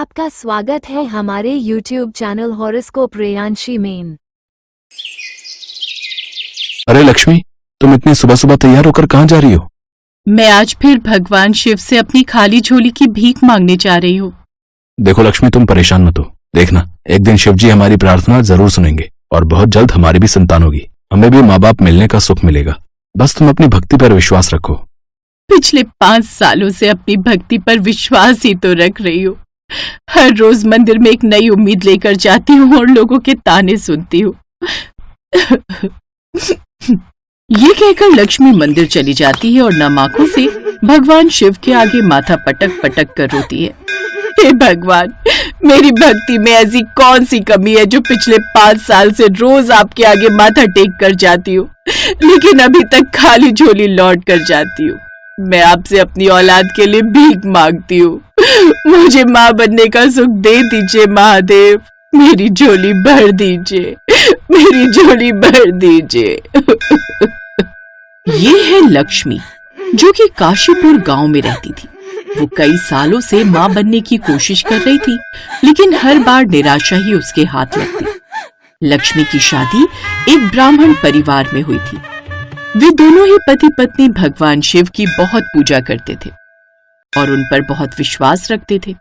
आपका स्वागत है हमारे YouTube चैनल हॉरोस्कोप रेयांशी में। अरे लक्ष्मी, तुम इतनी सुबह सुबह तैयार होकर कहाँ जा रही हो? मैं आज फिर भगवान शिव से अपनी खाली झोली की भीख मांगने जा रही हूँ। देखो लक्ष्मी, तुम परेशान मत हो। देखना, एक दिन शिव जी हमारी प्रार्थना जरूर सुनेंगे और बहुत जल्द हमारी भी संतान होगी। हमें भी माँ बाप मिलने का सुख मिलेगा। बस तुम अपनी भक्ति पर विश्वास रखो। पिछले 5 सालों से अपनी भक्ति पर विश्वास ही तो रख रही हूँ। हर रोज मंदिर में एक नई उम्मीद लेकर जाती हूँ और लोगों के ताने सुनती हूँ। ये कहकर लक्ष्मी मंदिर चली जाती है और नम आंखों से भगवान शिव के आगे माथा पटक पटक कर रोती है। हे भगवान, मेरी भक्ति में ऐसी कौन सी कमी है जो पिछले 5 साल से रोज आपके आगे माथा टेक कर जाती हूँ, लेकिन अभी तक खाली झोली लौट कर जाती हूँ। मैं आपसे अपनी औलाद के लिए भीख मांगती हूँ। मुझे माँ बनने का सुख दे दीजिए महादेव। मेरी झोली भर दीजिए, मेरी झोली भर दीजिए। ये है लक्ष्मी, जो कि काशीपुर गांव में रहती थी। वो कई सालों से माँ बनने की कोशिश कर रही थी, लेकिन हर बार निराशा ही उसके हाथ लगती। लक्ष्मी की शादी एक ब्राह्मण परिवार में हुई थी। वे दोनों ही पति पत्नी भगवान शिव की बहुत पूजा करते थे और उन पर बहुत विश्वास रखते थे।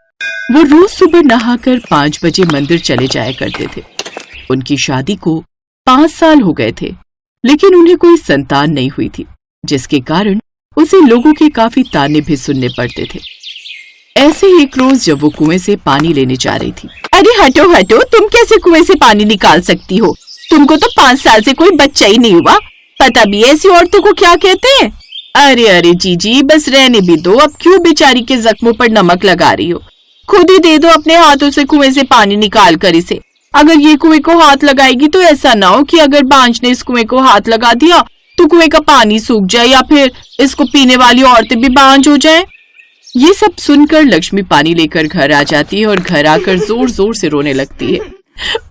वो रोज सुबह नहाकर 5 बजे मंदिर चले जाया करते थे। उनकी शादी को 5 साल हो गए थे, लेकिन उन्हें कोई संतान नहीं हुई थी, जिसके कारण उसे लोगों के काफी ताने भी सुनने पड़ते थे। ऐसे ही एक रोज जब वो कुएं से पानी लेने जा रही थी। अरे हटो हटो, तुम कैसे कुएं से पानी निकाल सकती हो? तुमको तो 5 साल से कोई बच्चा ही नहीं हुआ। पता भी ऐसी औरतों को क्या कहते हैं? अरे अरे जीजी, बस रहने भी दो। अब क्यों बेचारी के जख्मों पर नमक लगा रही हो? खुद ही दे दो अपने हाथों से कुएं से पानी निकाल कर इसे। अगर ये कुएं को हाथ लगाएगी तो ऐसा ना हो कि अगर बांझ ने इस कुएं को हाथ लगा दिया तो कुएं का पानी सूख जाए या फिर इसको पीने वाली औरतें भी बांझ हो जाएं। ये सब सुनकर लक्ष्मी पानी लेकर घर आ जाती है और घर आकर जोर जोर से रोने लगती है।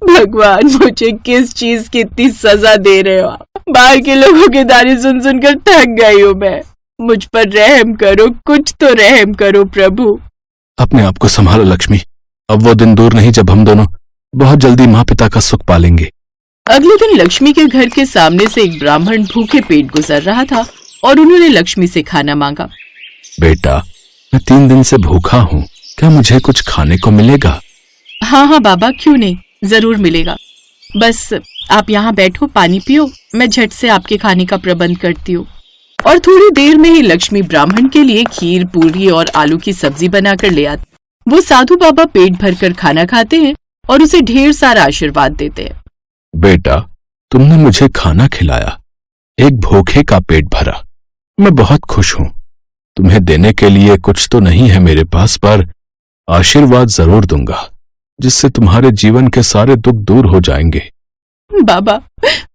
भगवान, मुझे किस चीज की इतनी सजा दे रहे हो? बाहर के लोगों के ताने सुन सुनकर थक गई हूँ मैं। मुझ पर रहम करो, कुछ तो रहम करो प्रभु। अपने आप को संभालो लक्ष्मी। अब वो दिन दूर नहीं जब हम दोनों बहुत जल्दी माँ पिता का सुख पालेंगे। अगले दिन लक्ष्मी के घर के सामने से एक ब्राह्मण भूखे पेट गुजर रहा था और उन्होंने लक्ष्मी से खाना मांगा। बेटा, मैं 3 दिन से भूखा हूँ, क्या मुझे कुछ खाने को मिलेगा? हाँ हाँ बाबा, क्यों नहीं, जरूर मिलेगा। बस आप यहाँ बैठो, पानी पियो, मैं झट से आपके खाने का प्रबंध करती हूँ। और थोड़ी देर में ही लक्ष्मी ब्राह्मण के लिए खीर, पूरी और आलू की सब्जी बनाकर ले आती। वो साधु बाबा पेट भरकर खाना खाते हैं और उसे ढेर सारा आशीर्वाद देते हैं। बेटा, तुमने मुझे खाना खिलाया, एक भूखे का पेट भरा। मैं बहुत खुश हूँ। तुम्हें देने के लिए कुछ तो नहीं है मेरे पास, पर आशीर्वाद जरूर दूंगा, जिससे तुम्हारे जीवन के सारे दुख दूर हो जाएंगे। बाबा,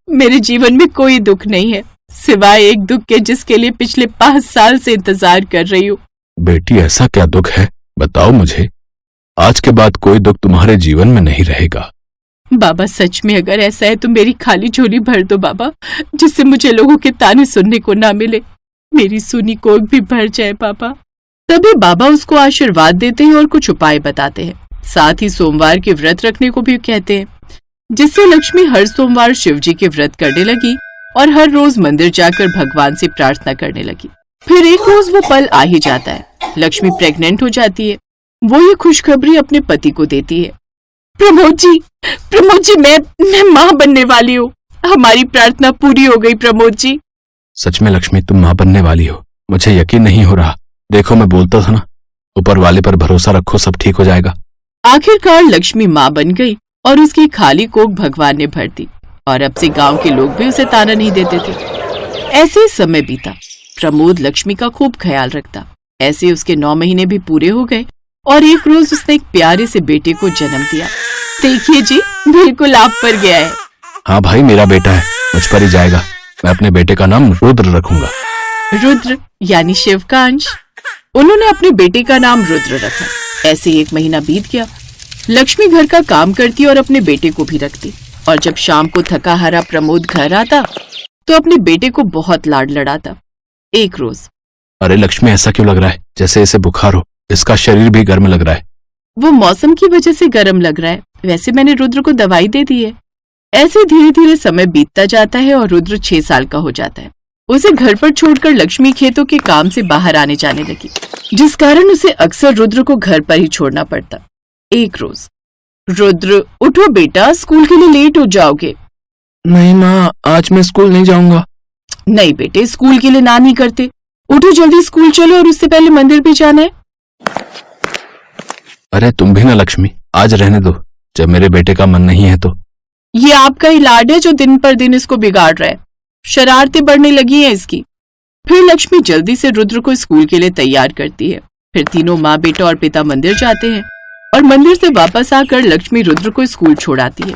मेरे जीवन में कोई दुख नहीं है, सिवाय एक दुख के जिसके लिए पिछले 5 साल से इंतजार कर रही हूँ। बेटी, ऐसा क्या दुख है? बताओ मुझे। आज के बाद कोई दुख तुम्हारे जीवन में नहीं रहेगा। बाबा, सच में अगर ऐसा है तो मेरी खाली झोली भर दो बाबा, जिससे मुझे लोगों के ताने सुनने को ना मिले। मेरी सूनी कोख भी भर जाए बाबा। तभी बाबा उसको आशीर्वाद देते हैं और कुछ उपाय बताते हैं। साथ ही सोमवार के व्रत रखने को भी कहते हैं, जिससे लक्ष्मी हर सोमवार शिव जी के व्रत करने लगी और हर रोज मंदिर जाकर भगवान से प्रार्थना करने लगी। फिर एक रोज वो पल आ ही जाता है। लक्ष्मी प्रेग्नेंट हो जाती है। वो ये खुशखबरी अपने पति को देती है। प्रमोद जी, मैं माँ बनने वाली हूँ। हमारी प्रार्थना पूरी हो गई प्रमोद जी। सच में लक्ष्मी, तुम माँ बनने वाली हो? मुझे यकीन नहीं हो रहा। देखो, मैं बोलता था ना, ऊपर वाले पर भरोसा रखो, सब ठीक हो जाएगा। आखिरकार लक्ष्मी माँ बन गई और उसकी खाली कोख भगवान ने भर दी और अब से गांव के लोग भी उसे ताना नहीं देते थे। ऐसे ही समय बीता। प्रमोद लक्ष्मी का खूब ख्याल रखता। ऐसे उसके 9 महीने भी पूरे हो गए और एक रोज उसने एक प्यारे से बेटे को जन्म दिया। देखिए जी, बिल्कुल आप पर गया है। हाँ भाई, मेरा बेटा है, मुझ पर ही जाएगा। मैं अपने बेटे का नाम रुद्र रखूंगा। रुद्र यानी शिव का अंश। उन्होंने अपने बेटे का नाम रुद्र रखा। ऐसे 1 महीना बीत गया। लक्ष्मी घर का काम करती और अपने बेटे को भी रखती, और जब शाम को थका हारा प्रमोद घर आता तो अपने बेटे को बहुत लाड लड़ाता। एक रोज, अरे लक्ष्मी, ऐसा क्यों लग रहा है जैसे इसे बुखार हो? इसका शरीर भी गर्म लग रहा है। वो मौसम की वजह से गर्म लग रहा है। वैसे मैंने रुद्र को दवाई दे दी है। ऐसे धीरे धीरे समय बीतता जाता है और रुद्र 6 साल का हो जाता है। उसे घर पर छोड़कर लक्ष्मी खेतों के काम से बाहर आने जाने लगी, जिस कारण उसे अक्सर रुद्र को घर पर ही छोड़ना पड़ता। एक रोज, रुद्र उठो बेटा, स्कूल के लिए लेट हो जाओगे। नहीं माँ, आज मैं स्कूल नहीं जाऊंगा। नहीं बेटे, स्कूल के लिए ना नहीं करते। उठो जल्दी, स्कूल चलो और उससे पहले मंदिर भी जाना है। अरे तुम भी ना लक्ष्मी, आज रहने दो, जब मेरे बेटे का मन नहीं है तो। ये आपका ही लाड है जो दिन पर दिन इसको बिगाड़ रहा है। शरारतें बढ़ने लगी हैं इसकी। फिर लक्ष्मी जल्दी से रुद्र को स्कूल के लिए तैयार करती है। फिर तीनों माँ, बेटा और पिता मंदिर जाते हैं और मंदिर से वापस आकर लक्ष्मी रुद्र को स्कूल छोड़ाती है।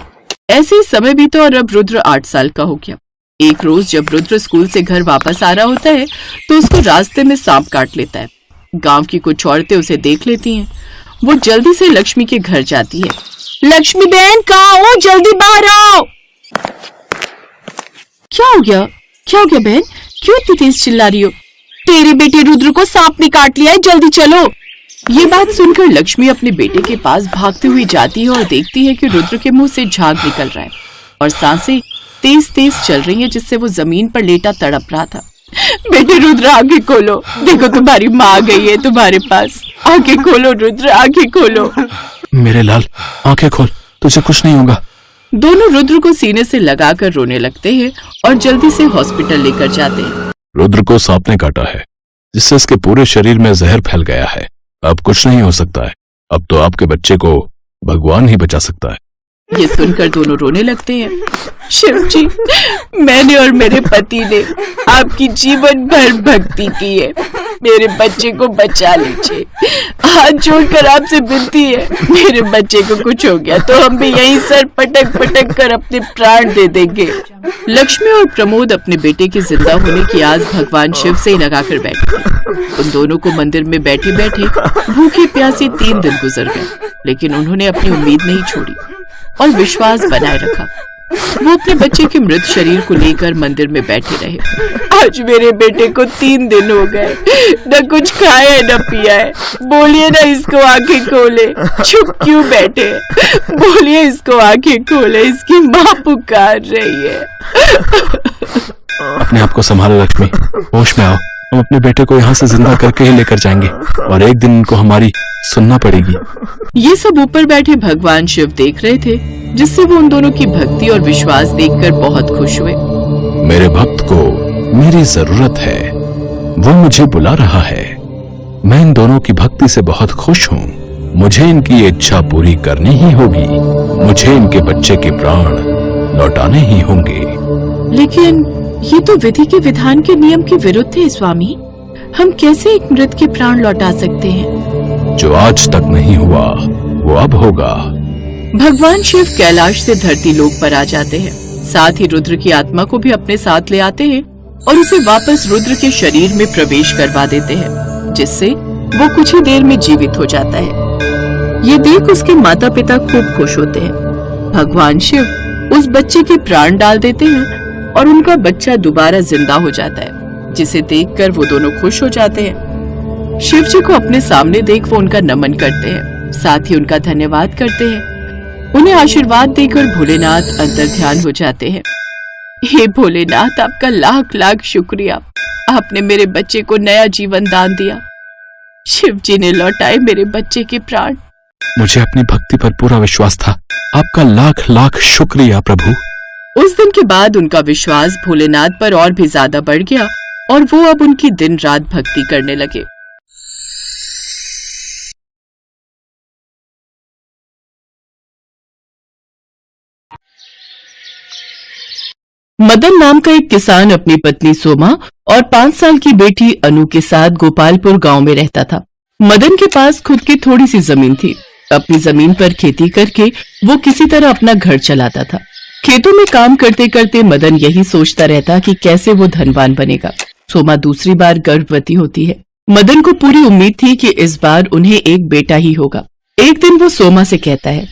ऐसे ही समय बीता और अब रुद्र 8 साल का हो गया। एक रोज जब रुद्र स्कूल से घर वापस आ रहा होता है तो उसको रास्ते में सांप काट लेता है। गांव की कुछ औरतें उसे देख लेती हैं। वो जल्दी से लक्ष्मी के घर जाती है। लक्ष्मी बहन, कहाँ हो? जल्दी बाहर आओ। क्या हो गया? क्या हो गया बहन? क्यों इतनी तेज चिल्ला रही हो? तेरे बेटे रुद्र को सांप ने काट लिया है, जल्दी चलो। ये बात सुनकर लक्ष्मी अपने बेटे के पास भागती हुई जाती है और देखती है कि रुद्र के मुंह से झाग निकल रहा है और सांसें तेज तेज चल रही हैं, जिससे वो जमीन पर लेटा तड़प रहा था। बेटे रुद्र, आंखें खोलो, देखो तुम्हारी माँ आ गई है तुम्हारे पास। आंखें खोलो रुद्र, आंखें खोलो। मेरे लाल, आंखें खोल, तुझे कुछ नहीं होगा। दोनों रुद्र को सीने से लगाकर रोने लगते हैं और जल्दी से हॉस्पिटल लेकर जाते हैं। रुद्र को सांप ने काटा है, जिससे उसके पूरे शरीर में जहर फैल गया है। अब कुछ नहीं हो सकता है। अब तो आपके बच्चे को भगवान ही बचा सकता है। ये सुनकर दोनों रोने लगते हैं। शिव जी, मैंने और मेरे पति ने आपकी जीवन भर भक्ति की है, मेरे बच्चे को बचा लीजिए। हाथ जोड़कर आपसे विनती है, मेरे बच्चे को कुछ हो गया तो हम भी यहीं सर पटक पटक कर अपने प्राण दे देंगे। लक्ष्मी और प्रमोद अपने बेटे के जिंदा होने की आस भगवान शिव से ही लगाकर बैठे। उन दोनों को मंदिर में बैठे बैठे भूखे प्यासे 3 दिन गुजर गए, लेकिन उन्होंने अपनी उम्मीद नहीं छोड़ी और विश्वास बनाए रखा। वो अपने बच्चे के मृत शरीर को लेकर मंदिर में बैठे रहे। आज मेरे बेटे को 3 दिन हो गए, न कुछ खाया है न पिया है। बोलिए ना इसको आंखें खोले, चुप क्यों बैठे? बोलिए इसको आंखें खोले, इसकी माँ पुकार रही है। अपने आप को संभालो लक्ष्मी, होश में आओ। हम अपने बेटे को यहाँ से जिंदा करके ही लेकर जाएंगे और एक दिन इनको हमारी सुनना पड़ेगी। ये सब ऊपर बैठे भगवान शिव देख रहे थे, जिससे वो उन दोनों की भक्ति और विश्वास देखकर बहुत खुश हुए। मेरे भक्त को मेरी जरूरत है, वो मुझे बुला रहा है। मैं इन दोनों की भक्ति से बहुत खुश हूँ। मुझे इनकी इच्छा पूरी करनी ही होगी। मुझे इनके बच्चे के प्राण लौटाने ही होंगे। लेकिन ये तो विधि के विधान के नियम के विरुद्ध है स्वामी। हम कैसे एक मृत के प्राण लौटा सकते हैं? जो आज तक नहीं हुआ वो अब होगा। भगवान शिव कैलाश से धरती लोक पर आ जाते हैं। साथ ही रुद्र की आत्मा को भी अपने साथ ले आते हैं और उसे वापस रुद्र के शरीर में प्रवेश करवा देते हैं, जिससे वो कुछ ही देर में जीवित हो जाता है। ये देख उसके माता पिता खूब खुश होते हैं। भगवान शिव उस बच्चे के प्राण डाल देते हैं और उनका बच्चा दोबारा जिंदा हो जाता है, जिसे देखकर वो दोनों खुश हो जाते हैं। शिव जी को अपने सामने देख वो उनका नमन करते हैं, साथ ही उनका धन्यवाद करते हैं। उन्हें आशीर्वाद देकर भोलेनाथ अंतर ध्यान हो जाते हैं। हे भोलेनाथ, आपका लाख लाख शुक्रिया। आपने मेरे बच्चे को नया जीवन दान दिया। शिव जी ने लौटाए मेरे बच्चे के प्राण। मुझे अपनी भक्ति पर पूरा विश्वास था। आपका लाख लाख शुक्रिया प्रभु। उस दिन के बाद उनका विश्वास भोलेनाथ पर और भी ज्यादा बढ़ गया और वो अब उनकी दिन रात भक्ति करने लगे। मदन नाम का एक किसान अपनी पत्नी सोमा और 5 साल की बेटी अनु के साथ गोपालपुर गांव में रहता था। मदन के पास खुद की थोड़ी सी जमीन थी। अपनी जमीन पर खेती करके वो किसी तरह अपना घर चलाता था। खेतों में काम करते करते मदन यही सोचता रहता कि कैसे वो धनवान बनेगा। सोमा दूसरी बार गर्भवती होती है। मदन को पूरी उम्मीद थी कि इस बार उन्हें एक बेटा ही होगा। एक दिन वो सोमा से कहता है,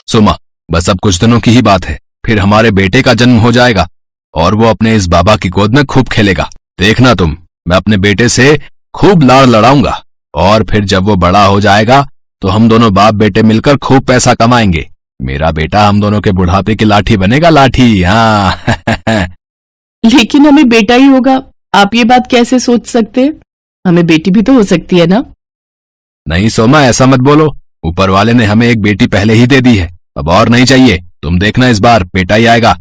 सोमा, बस अब कुछ दिनों की ही बात है, फिर हमारे बेटे का जन्म हो जाएगा और वो अपने इस बाबा की गोद में खूब खेलेगा। देखना तुम, मैं अपने बेटे से खूब लाड़ लड़ाऊंगा और फिर जब वो बड़ा हो जाएगा तो हम दोनों बाप बेटे मिलकर खूब पैसा कमाएंगे। मेरा बेटा हम दोनों के बुढ़ापे की लाठी बनेगा, लाठी। हाँ। लेकिन हमें बेटा ही होगा, आप ये बात कैसे सोच सकते हैं? हमें बेटी भी तो हो सकती है ना? नहीं सोमा, ऐसा मत बोलो। ऊपर वाले ने हमें एक बेटी पहले ही दे दी है, अब और नहीं चाहिए। तुम देखना, इस बार बेटा ही आएगा।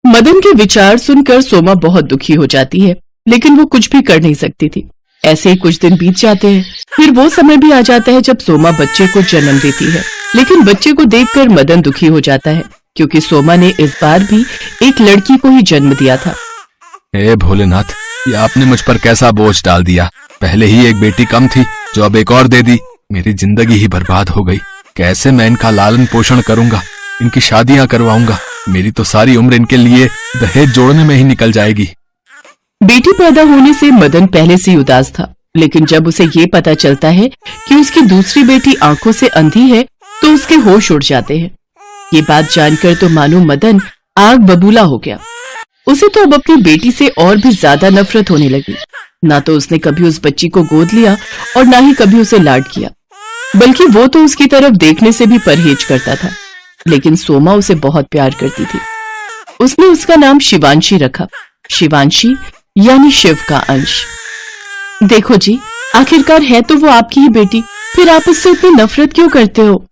मदन के विचार सुनकर सोमा बहुत दुखी हो जाती है, लेकिन वो कुछ भी कर नहीं सकती थी। ऐसे ही कुछ दिन बीत जाते हैं। फिर वो समय भी आ जाता है जब सोमा बच्चे को जन्म देती है। लेकिन बच्चे को देखकर मदन दुखी हो जाता है, क्योंकि सोमा ने इस बार भी एक लड़की को ही जन्म दिया था। हे भोलेनाथ, ये आपने मुझ पर कैसा बोझ डाल दिया। पहले ही एक बेटी कम थी, जो अब एक और दे दी। मेरी जिंदगी ही बर्बाद हो गई। कैसे मैं इनका लालन पोषण करूंगा, इनकी शादियां करवाऊंगा। मेरी तो सारी उम्र इनके लिए दहेज जोड़ने में ही निकल जाएगी। बेटी पैदा होने से मदन पहले से ही उदास था, लेकिन जब उसे ये पता चलता है कि उसकी दूसरी बेटी आंखों से अंधी है, तो उसके होश उड़ जाते हैं। ये बात जानकर तो मानो मदन आग बबूला हो गया। उसे तो अब अपनी बेटी से और भी ज्यादा नफरत होने लगी। ना तो उसने कभी उस बच्ची को गोद लिया और ना ही कभी उसे लाड किया, बल्कि वो तो उसकी तरफ देखने से भी परहेज करता था। लेकिन सोमा उसे बहुत प्यार करती थी। उसने उसका नाम शिवांशी रखा। शिवांशी यानी शिव का अंश। देखो जी, आखिरकार है तो वो आपकी ही बेटी, फिर आप उससे इतनी नफरत क्यों करते हो?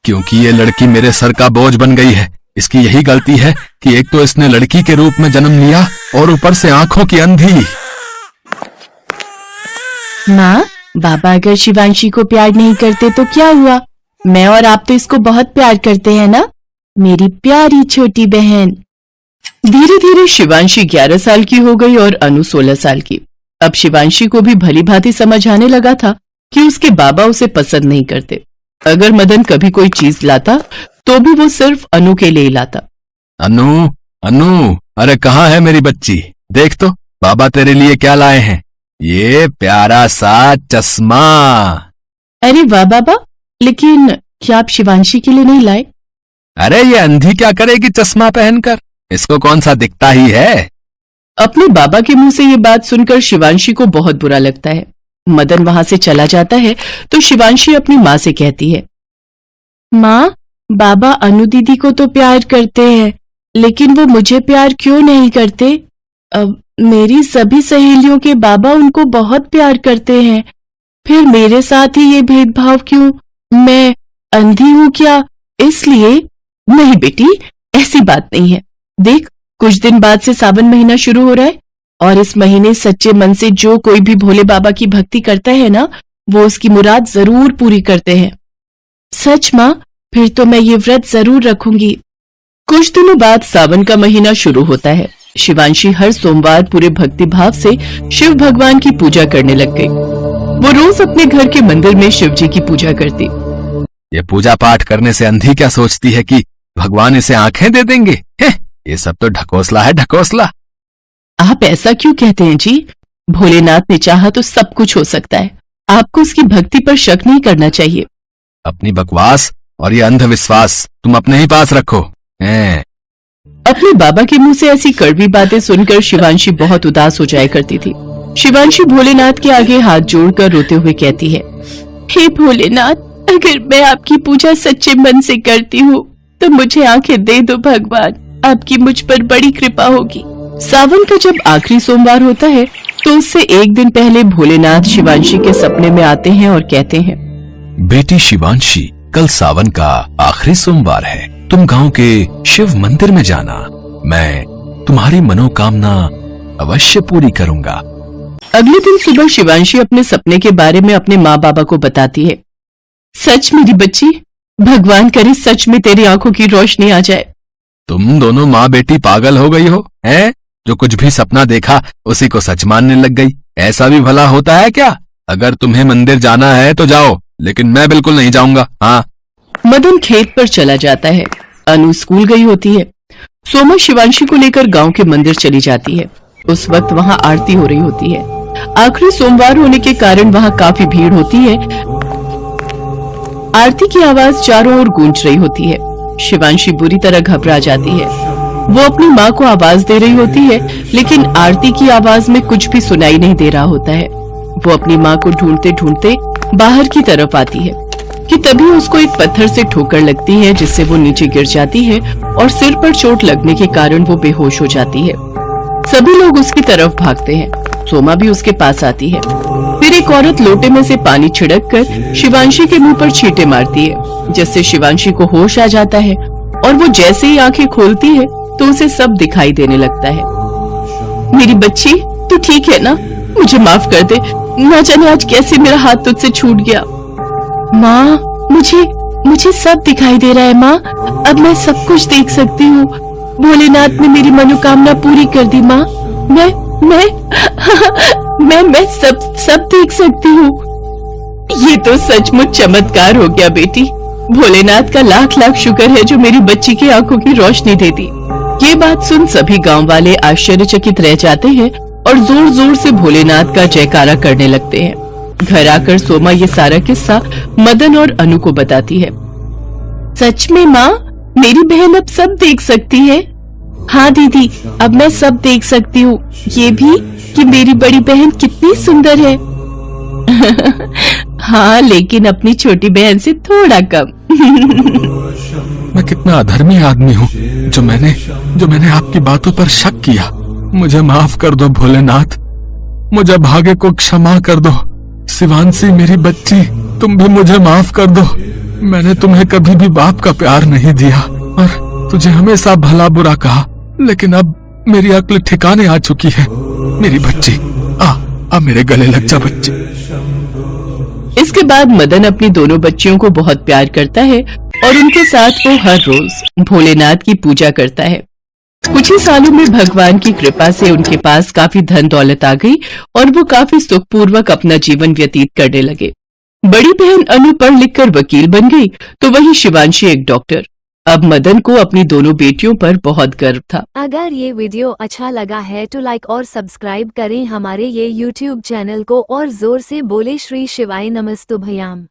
क्योंकि ये लड़की मेरे सर का बोझ बन गई है। इसकी यही गलती है कि एक तो इसने लड़की के रूप में जन्म लिया और ऊपर से आंखों की अंधी। माँ, बाबा अगर शिवांशी को प्यार नहीं करते तो क्या हुआ? मैं और आप तो इसको बहुत प्यार करते हैं ना, मेरी प्यारी छोटी बहन। धीरे धीरे शिवांशी 11 साल की हो गई और अनु 16 साल की। अब शिवांशी को भी भली भांति समझ आने लगा था कि उसके बाबा उसे पसंद नहीं करते। अगर मदन कभी कोई चीज लाता तो भी वो सिर्फ अनु के लिए लाता। अनु, अनु, अरे कहाँ है मेरी बच्ची? देख तो बाबा तेरे लिए क्या लाए हैं। ये प्यारा सा चश्मा। अरे वाह बाबा, लेकिन क्या आप शिवांशी के लिए नहीं लाए? अरे ये अंधी क्या करेगी चश्मा पहनकर? इसको कौन सा दिखता ही है। अपने बाबा के मुंह से ये बात सुनकर शिवांशी को बहुत बुरा लगता है। मदन वहां से चला जाता है तो शिवांशी अपनी माँ से कहती है, माँ, बाबा अनु दीदी को तो प्यार करते हैं, लेकिन वो मुझे प्यार क्यों नहीं करते? अब मेरी सभी सहेलियों के बाबा उनको बहुत प्यार करते हैं, फिर मेरे साथ ही ये भेदभाव क्यों? मैं अंधी हूँ क्या इसलिए? नहीं बेटी, ऐसी बात नहीं है। देख, कुछ दिन बाद से सावन महीना शुरू हो रहा है और इस महीने सच्चे मन से जो कोई भी भोले बाबा की भक्ति करता है ना, वो उसकी मुराद जरूर पूरी करते हैं। सच माँ, फिर तो मैं ये व्रत जरूर रखूंगी। कुछ दिनों बाद सावन का महीना शुरू होता है। शिवांशी हर सोमवार पूरे भक्ति भाव से शिव भगवान की पूजा करने लग गई। वो रोज अपने घर के मंदिर में शिव जी की पूजा करती। ये पूजा पाठ करने से अंधी क्या सोचती है कि भगवान इसे आंखें दे देंगे? ये सब तो ढकोसला है, ढकोसला। आप ऐसा क्यों कहते हैं जी? भोलेनाथ ने चाहा तो सब कुछ हो सकता है। आपको उसकी भक्ति पर शक नहीं करना चाहिए। अपनी बकवास और ये अंधविश्वास तुम अपने ही पास रखो। अपने बाबा के मुंह से ऐसी कड़वी बातें सुनकर शिवांशी बहुत उदास हो जाया करती थी। शिवांशी भोलेनाथ के आगे हाथ जोड़कर रोते हुए कहती है, हे भोलेनाथ, अगर मैं आपकी पूजा सच्चे मन से करती हूँ तो मुझे आंखें दे दो भगवान, आपकी मुझ पर बड़ी कृपा होगी। सावन का जब आखिरी सोमवार होता है तो उससे एक दिन पहले भोलेनाथ शिवांशी के सपने में आते हैं और कहते हैं, बेटी शिवांशी, कल सावन का आखिरी सोमवार है। तुम गांव के शिव मंदिर में जाना। मैं तुम्हारी मनोकामना अवश्य पूरी करूंगा। अगले दिन सुबह शिवांशी अपने सपने के बारे में अपने माँ बाबा को बताती है। सच मेरी बच्ची, भगवान करे सच में तेरी आंखों की रोशनी आ जाए। तुम दोनों माँ बेटी पागल हो गई हो, हैं? जो कुछ भी सपना देखा उसी को सच मानने लग गई। ऐसा भी भला होता है क्या? अगर तुम्हें मंदिर जाना है तो जाओ, लेकिन मैं बिल्कुल नहीं जाऊंगा। हाँ। मदन खेत पर चला जाता है। अनु स्कूल गई होती है। सोमा शिवांशी को लेकर गांव के मंदिर चली जाती है। उस वक्त वहां आरती हो रही होती है। आखिरी सोमवार होने के कारण वहां काफी भीड़ होती है। आरती की आवाज चारों ओर गूंज रही होती है। शिवांशी बुरी तरह घबरा जाती है। वो अपनी माँ को आवाज दे रही होती है, लेकिन आरती की आवाज में कुछ भी सुनाई नहीं दे रहा होता है। वो अपनी माँ को ढूंढते ढूंढते बाहर की तरफ आती है। कि तभी उसको एक पत्थर से ठोकर लगती है, जिससे वो नीचे गिर जाती है और सिर पर चोट लगने के कारण वो बेहोश हो जाती है। सभी लोग उसकी तरफ भागते हैं। सोमा भी उसके पास आती है। फिर एक औरत लोटे में से पानी छिड़क कर शिवांशी के मुंह पर छींटे मारती है, जिससे शिवांशी को होश आ जाता है और वो जैसे ही आंखें खोलती है तो उसे सब दिखाई देने लगता है। मेरी बच्ची, तू ठीक है ना? मुझे माफ कर दे, ना जाने आज कैसे मेरा हाथ तुझसे छूट गया। माँ, मुझे सब दिखाई दे रहा है माँ। अब मैं सब कुछ देख सकती हूँ। भोलेनाथ ने मेरी मनोकामना पूरी कर दी माँ। मैं सब देख सकती हूँ। ये तो सचमुच चमत्कार हो गया बेटी। भोलेनाथ का लाख लाख शुक्र है जो मेरी बच्ची की आंखों की रोशनी दे दी। ये बात सुन सभी गांव वाले आश्चर्यचकित रह जाते हैं और जोर जोर से भोलेनाथ का जयकारा करने लगते हैं। घर आकर सोमा ये सारा किस्सा मदन और अनु को बताती है। सच में माँ, मेरी बहन अब सब देख सकती है? हाँ दीदी, अब मैं सब देख सकती हूँ। ये भी कि मेरी बड़ी बहन कितनी सुंदर है। हाँ, लेकिन अपनी छोटी बहन से थोड़ा कम। मैं कितना अधर्मी आदमी हूँ जो मैंने आपकी बातों पर शक किया। मुझे माफ कर दो भोलेनाथ, मुझे भाग्य को क्षमा कर दो। शिवांशी मेरी बच्ची, तुम भी मुझे माफ कर दो। मैंने तुम्हें कभी भी बाप का प्यार नहीं दिया और तुझे हमेशा भला बुरा कहा, लेकिन अब मेरी अक्ल ठिकाने आ चुकी है। मेरी बच्ची, आ मेरे गले लग जा बच्ची। इसके बाद मदन अपनी दोनों बच्चियों को बहुत प्यार करता है और उनके साथ वो हर रोज भोलेनाथ की पूजा करता है। कुछ ही सालों में भगवान की कृपा से उनके पास काफी धन दौलत आ गई और वो काफी सुखपूर्वक अपना जीवन व्यतीत करने लगे। बड़ी बहन अनु पढ़ लिख कर वकील बन गई, तो वही शिवांशी एक डॉक्टर। अब मदन को अपनी दोनों बेटियों पर बहुत गर्व था। अगर ये वीडियो अच्छा लगा है तो लाइक और सब्सक्राइब करें हमारे ये YouTube चैनल को और जोर से बोले श्री शिवाय नमस्तुभ्याम।